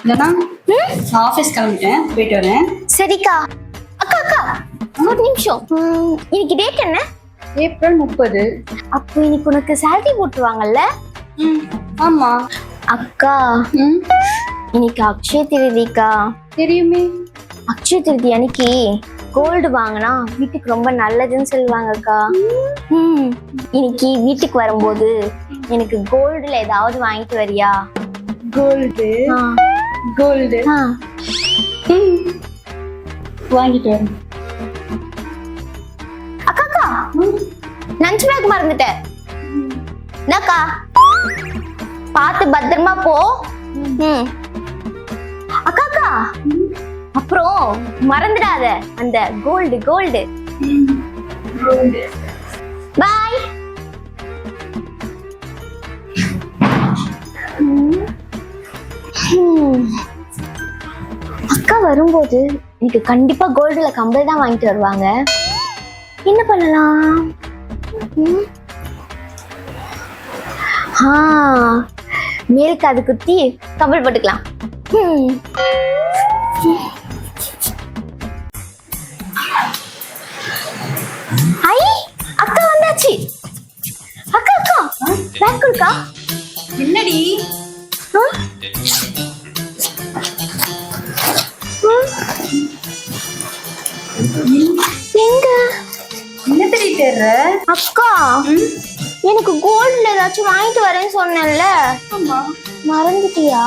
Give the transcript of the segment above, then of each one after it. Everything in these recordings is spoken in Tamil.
இல்லைன்னா நான் ஆஃபீஸ் கிளம்பிட்டேன், போயிட்டு வரேன். சரிக்கா. அக்கா அக்கா ஒரு நிமிஷம். இன்னைக்கு டேட் என்ன? ஏப்ரல் 30. அப்போ இன்னைக்கு உனக்கு சேலரி போட்டுருவாங்கல்ல? ஆமா. அக்கா இன்னைக்கு அக்ஷய திருதிக்கா. தெரியுமே. அக்ஷய திருதி அன்னைக்கு கோல்டு வாங்கினா வீட்டுக்கு ரொம்ப நல்லதுன்னு சொல்லுவாங்கக்கா. இன்னைக்கு வீட்டுக்கு வரும்போது எனக்கு கோல்டுல ஏதாவது வாங்கிட்டு வரியா? கோல்டு கோல்டு வாங்கிட்டு வரேன். அக்கா லஞ்ச் பேக் மறந்துட்டேன். என்னக்கா பார்த்து பத்திரமா போ. அக்கா அப்புறம் மறந்துடாத அந்த கோல்டு கோல்டு. பாய். அக்கா வரும்போது எனக்கு கண்டிப்பா கோல்டுல கம்பல் தான் வாங்கிட்டு வருவாங்க. என்ன பண்ணலாம்? மேலுக்கு அது குத்தி கம்பல் போட்டுக்கலாம். ஐ அக்கா வந்தாச்சு. அக்கா அக்கா பேக் கொடுக்கா. என்னடி? எங்க என்ன தெரிய தேர்ற? அக்கா எனக்கு கோல்ட்ல ஏதாச்சும் வாங்கிட்டு வரேன்னு சொன்னேன்ல, மறந்துட்டியா?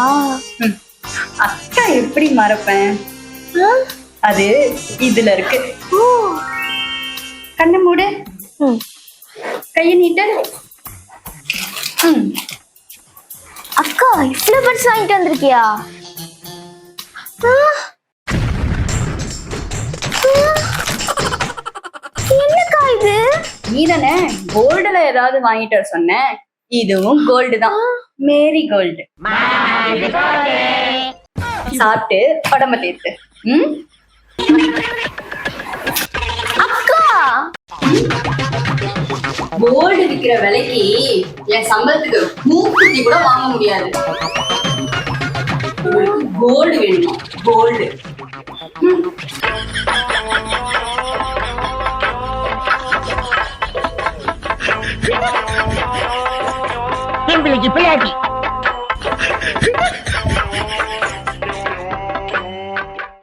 அக்கா எப்படி மறப்பேன்? அது இதுல இருக்கு. கண்ணை மூடு, கைய நீட்டு. அக்கா இவ்வளவு பர்ஸ் வாங்கிட்டு வந்திருக்கியா? என்னக்கா இது? நீ தானே கோல்டுல ஏதாவது வாங்கிட்டு வர சொன்ன. இதுவும் கோல்டு தான், மேரி கோல்டு. சாப்பிட்டு உடம்ப தேத்து. அக்கா கோல்டு விக்கிற விலைக்கு என் சம்பளத்துக்கு மூக்குத்தி கூட வாங்க முடியாது. கோல்டு வேணுமா? கோல்டு. பிள்ளைக்கு பிள்ளையாட்டி